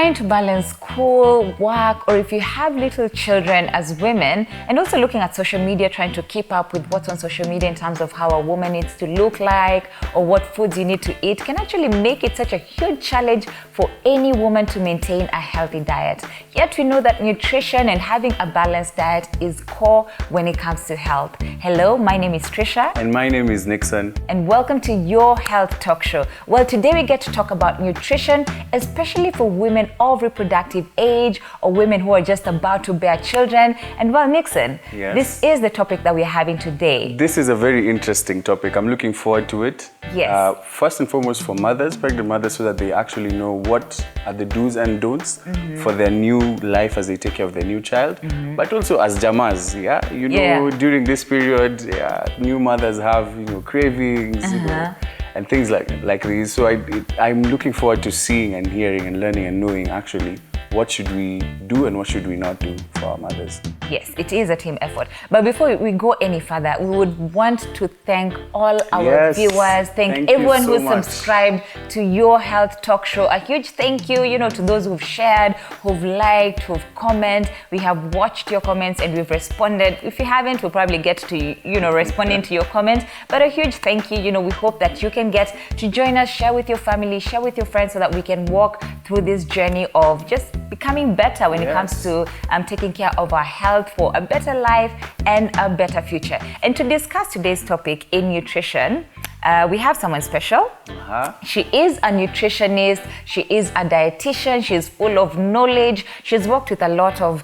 trying to balance school, work, or if you have little children as women, and also looking at social media, trying to keep up with what's on social media in terms of how a woman needs to look like or what foods you need to eat, can actually make it such a huge challenge for any woman to maintain a healthy diet. Yet we know that nutrition and having a balanced diet is core when it comes to health. Hello, my name is Trisha. And my name is Nixon. And welcome to your health talk show. Well, today we get to talk about nutrition, especially for women of reproductive age or women who are just about to bear children. And well, Nixon, Yes. This is the topic that we're having today. This is a very interesting topic. I'm looking forward to it. Yes. First and foremost for mothers, pregnant mothers, so that they actually know what are the do's and don'ts for their new life as they take care of their new child. But also as jamas, during this period, new mothers have, cravings, and things like these. So I'm looking forward to seeing and hearing and learning and knowing actually what should we do and what should we not do for our mothers. Yes, it is a team effort. But before we go any further, we would want to thank all our viewers, thank everyone who subscribed to your health talk show. A huge thank you, to those who've shared, who've liked, who've commented. We have watched your comments and we've responded. If you haven't, we'll probably get to, responding to your comments. But a huge thank you. We hope that you can get to join us, share with your family, share with your friends so that we can walk through this journey of just becoming better when it comes to taking care of our health for a better life and a better future. And to discuss today's topic in nutrition, we have someone special. She is a nutritionist, she is a dietitian, she's full of knowledge. She's worked with a lot of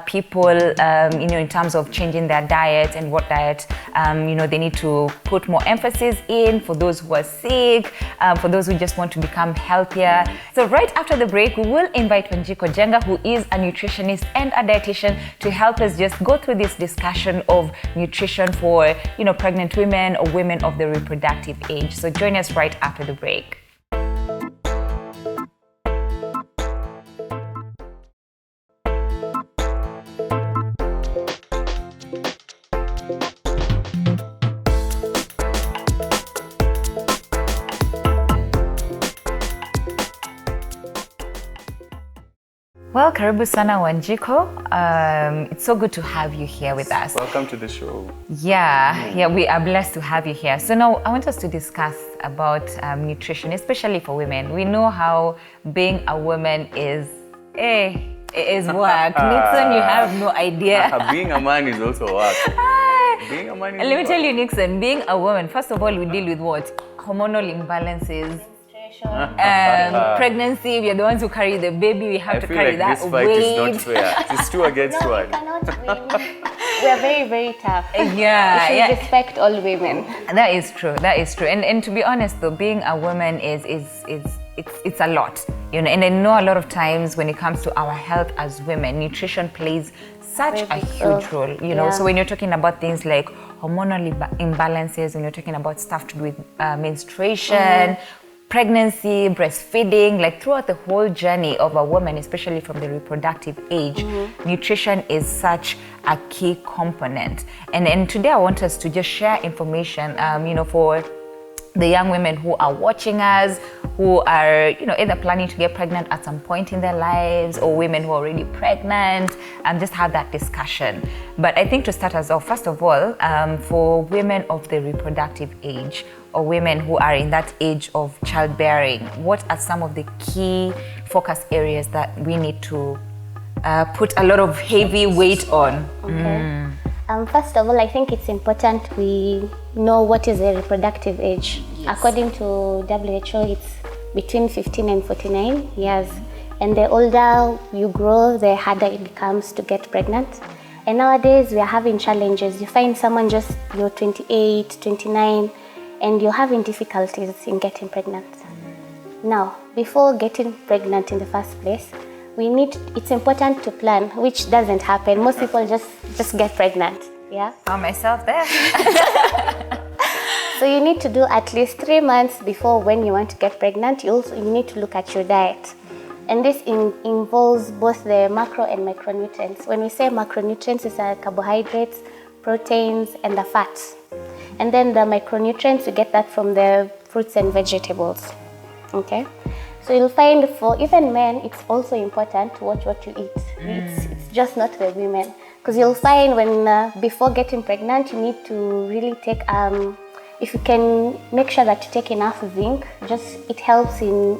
people, in terms of changing their diet and what diet, they need to put more emphasis in for those who are sick, for those who just want to become healthier. So right after the break, we will invite Wanjiku Njenga, who is a nutritionist and a dietitian, to help us just go through this discussion of nutrition for, pregnant women or women of the reproductive age. So join us right after the break. Well, karibu sana Wanjiku. It's so good to have you here with us. Welcome to the show. Yeah, we are blessed to have you here. So now I want us to discuss about nutrition, especially for women. We know how being a woman is, it is work. Nixon, you have no idea. Being a man is also work. Being a man is Let me tell you, Nixon, being a woman, first of all, we deal with what? Hormonal imbalances. Pregnancy, we are the ones who carry the baby, we have to carry that this fight weight. is not fair. It's two against one. We cannot win. We are very, very tough. We should respect all women. That is true. And to be honest though, being a woman it's a lot. And I know a lot of times when it comes to our health as women, nutrition plays such a huge role, So when you're talking about things like hormonal imbalances, when you're talking about stuff to do with menstruation, pregnancy, breastfeeding, like throughout the whole journey of a woman, especially from the reproductive age, nutrition is such a key component. And today I want us to just share information, for the young women who are watching us, who are, either planning to get pregnant at some point in their lives, or women who are already pregnant, and just have that discussion. But I think to start us off, first of all, for women of the reproductive age, or women who are in that age of childbearing, what are some of the key focus areas that we need to put a lot of heavy weight on? Okay. First of all, I think it's important we know what is the reproductive age. Yes. According to WHO, it's between 15 and 49 years. And the older you grow, the harder it becomes to get pregnant. And nowadays, we are having challenges. You find someone just, 28, 29, and you're having difficulties in getting pregnant. Now, before getting pregnant in the first place, it's important to plan, which doesn't happen. Most people just get pregnant, Found myself there. So you need to do at least 3 months before when you want to get pregnant. You need to look at your diet. And this involves both the macro and micronutrients. When we say macronutrients, it's carbohydrates, proteins, and the fats. And then the micronutrients, you get that from the fruits and vegetables. Okay? So you'll find for even men, it's also important to watch what you eat. It's just not the women. Because you'll find when before getting pregnant, you need to really take, if you can make sure that you take enough zinc, it helps in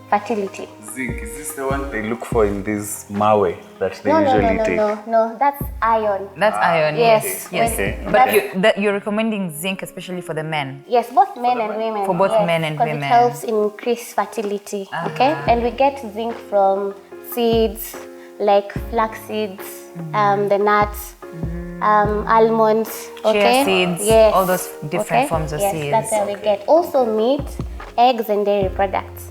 fertility. Zinc, is this the one they look for in this mawe that they usually take? No, that's iron. That's iron, yes. Yes. Okay. But you're recommending zinc especially for the men? Yes, both men and women. For both men and women. Because it helps increase fertility, okay? And we get zinc from seeds, like flax seeds, the nuts, almonds, okay? Chia seeds, yes. all those different forms of seeds. Yes, that's where we get. Also meat, eggs, and dairy products.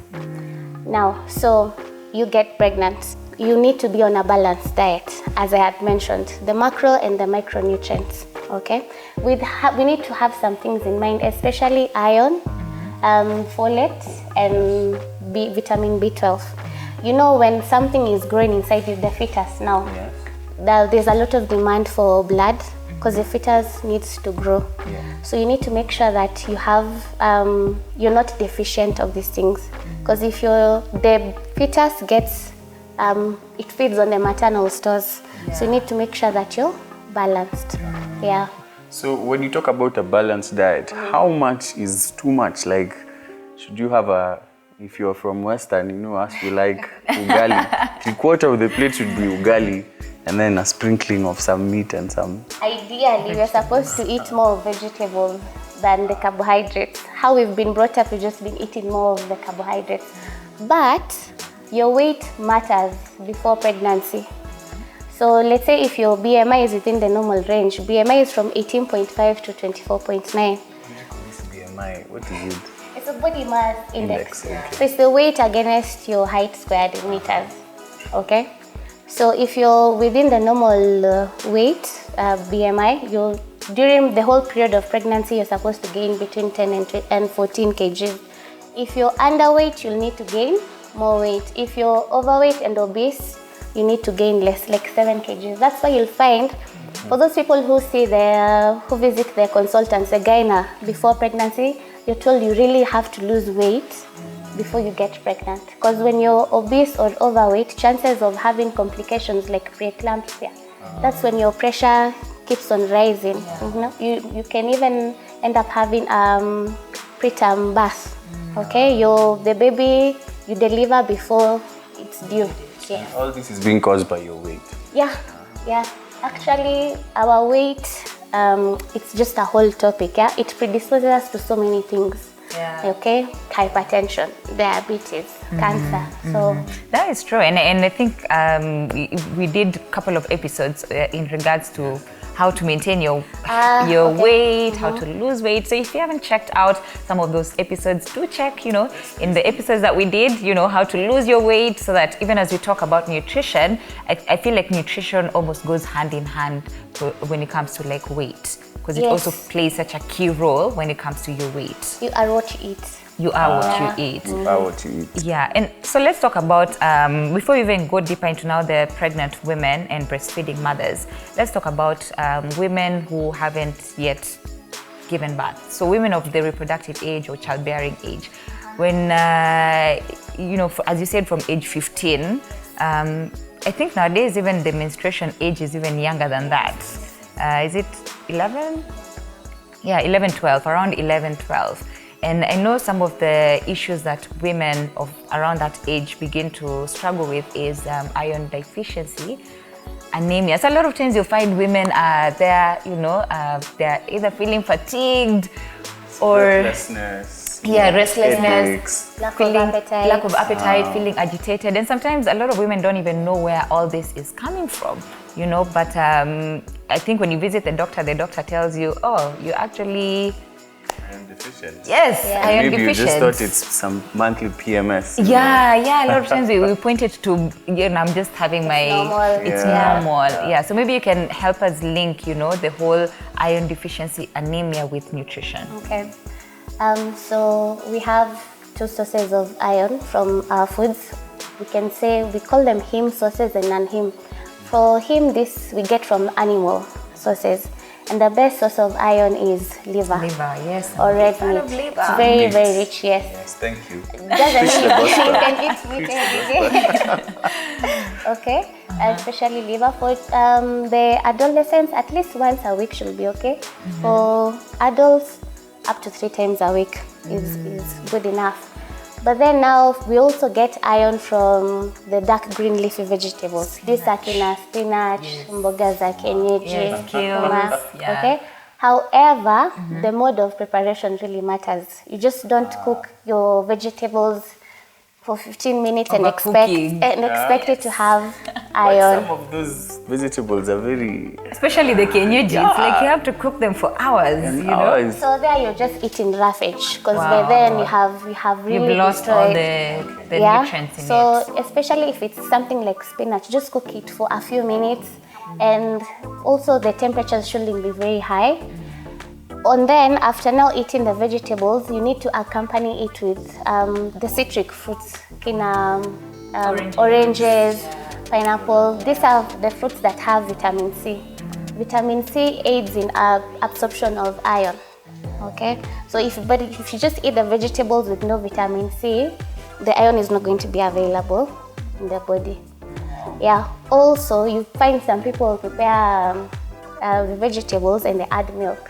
Now, so you get pregnant. You need to be on a balanced diet, as I had mentioned, the macro and the micronutrients, okay? We need to have some things in mind, especially iron, folate, and vitamin B12. You know, when something is growing inside you, the fetus now, there's a lot of demand for blood because the fetus needs to grow. So you need to make sure that you have, you're not deficient of these things. Because if the fetus gets, it feeds on the maternal stores. So you need to make sure that you're balanced. Yeah. So when you talk about a balanced diet, how much is too much? Like, should you have if you're from Western, us we like ugali. 3/4 of the plate should be ugali, and then a sprinkling of some meat and some... Ideally, we're supposed to eat more vegetables than the carbohydrates. How we've been brought up, we've just been eating more of the carbohydrates. But your weight matters before pregnancy. So let's say if your BMI is within the normal range, BMI is from 18.5 to 24.9. This BMI, what is it? It's a body mass index. Okay. So it's the weight against your height squared in meters, okay? So if you're within the normal weight, BMI, during the whole period of pregnancy, you're supposed to gain between 10 and 14 kg. If you're underweight, you'll need to gain more weight. If you're overweight and obese, you need to gain less, like 7 kg. That's why you'll find, for those people who visit their consultants, a gyna, before pregnancy, you're told you really have to lose weight before you get pregnant. Because when you're obese or overweight, chances of having complications like preeclampsia, that's when your pressure keeps on rising. You can even end up having preterm birth. Okay, the baby you deliver before it's due. Yeah. All this is being caused by your weight. Yeah. Actually, our weight, it's just a whole topic. Yeah, it predisposes us to so many things. Okay, hypertension, diabetes, cancer. So that is true, and I think we did a couple of episodes in regards to how to maintain your weight, how to lose weight. So if you haven't checked out some of those episodes, do check, in the episodes that we did, how to lose your weight, so that even as we talk about nutrition, I feel like nutrition almost goes hand in hand when it comes to like weight, because it also plays such a key role when it comes to your weight. You are what you eat. You are what you eat. You are what you eat. Yeah, and so let's talk about, before we even go deeper into now the pregnant women and breastfeeding mothers, let's talk about women who haven't yet given birth. So women of the reproductive age or childbearing age. When, as you said, from age 15, I think nowadays even the menstruation age is even younger than that. Is it 11? Yeah, 11, 12, around 11, 12. And I know some of the issues that women of around that age begin to struggle with is iron deficiency, anemia. So a lot of times you'll find women they're either feeling fatigued or restlessness, lack of appetite, feeling agitated. And sometimes a lot of women don't even know where all this is coming from, but I think when you visit the doctor tells you, oh, you actually iron deficient. Yes, iron maybe deficient. You just thought it's some monthly PMS. Yeah. A lot of times we point it to, I'm just having it's normal. Yeah. So maybe you can help us link, the whole iron deficiency, anemia with nutrition. Okay. So we have two sources of iron from our foods. We call them heme sources and non-heme. For heme, this we get from animal sources. And the best source of iron is liver. Liver, yes. Or red meat. Liver. It's very, very rich, yes. Yes, thank you. Doesn't mean you can eat meat every day. Okay, especially liver. For the adolescents, at least once a week should be okay. For adults, up to 3 times a week is good enough. But then now we also get iron from the dark green leafy vegetables. These are spinach, mboga za kienyeji, sukuma, okay? However, the mode of preparation really matters. You just don't cook your vegetables for 15 minutes and expect it to have iron. But some of those vegetables are very... Especially the kienyeji, it's like you have to cook them for hours, you know? So there you're just eating roughage, because by then you have really You've lost destroyed all the nutrients in it. So especially if it's something like spinach, just cook it for a few minutes, and also the temperatures shouldn't be very high. And then after now eating the vegetables, you need to accompany it with the citric fruits, oranges, pineapple. These are the fruits that have vitamin C. Vitamin C aids in absorption of iron. Okay, so if you just eat the vegetables with no vitamin C, the iron is not going to be available in the body. Yeah. Also, you find some people prepare the vegetables and they add milk.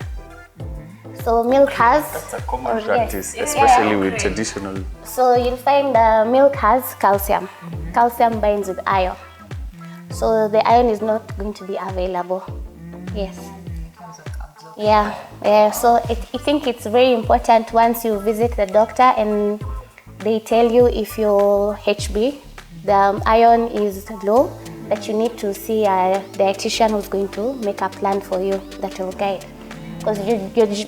So milk has... That's a common practice, especially with traditional... So you'll find milk has calcium. Calcium binds with iron. So the iron is not going to be available. Yes. Yeah. So I think it's very important once you visit the doctor and they tell you if your HB, the iron is low, that you need to see a dietitian who's going to make a plan for you that will guide. Because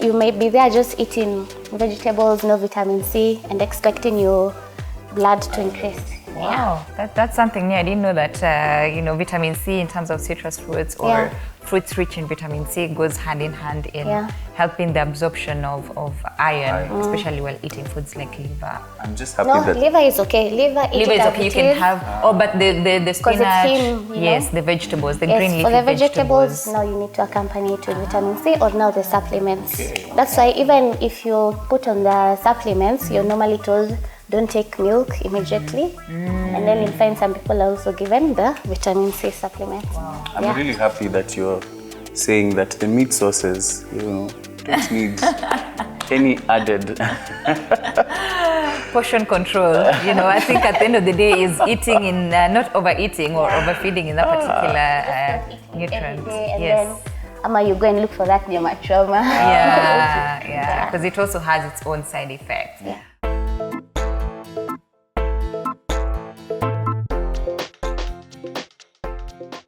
you may be there just eating vegetables, no vitamin C, and expecting your blood to increase. Wow, that's something new. I didn't know that, vitamin C in terms of citrus fruits or fruits rich in vitamin C goes hand in hand in helping the absorption of iron, especially while eating foods like liver. I'm just happy that... liver is okay. Liver is okay. You can have... but the spinach, the vegetables, the green leafy for the vegetables, now you need to accompany it with vitamin C or now the supplements. That's why even if you put on the supplements, you're normally told don't take milk immediately, and then you'll find some people are also given the vitamin C supplement. Wow. I'm really happy that you're saying that the meat sources, don't need any added portion control. I think at the end of the day is eating in not overeating or overfeeding in that particular nutrient. Then you go and look for that dermatoma. Because it also has its own side effects.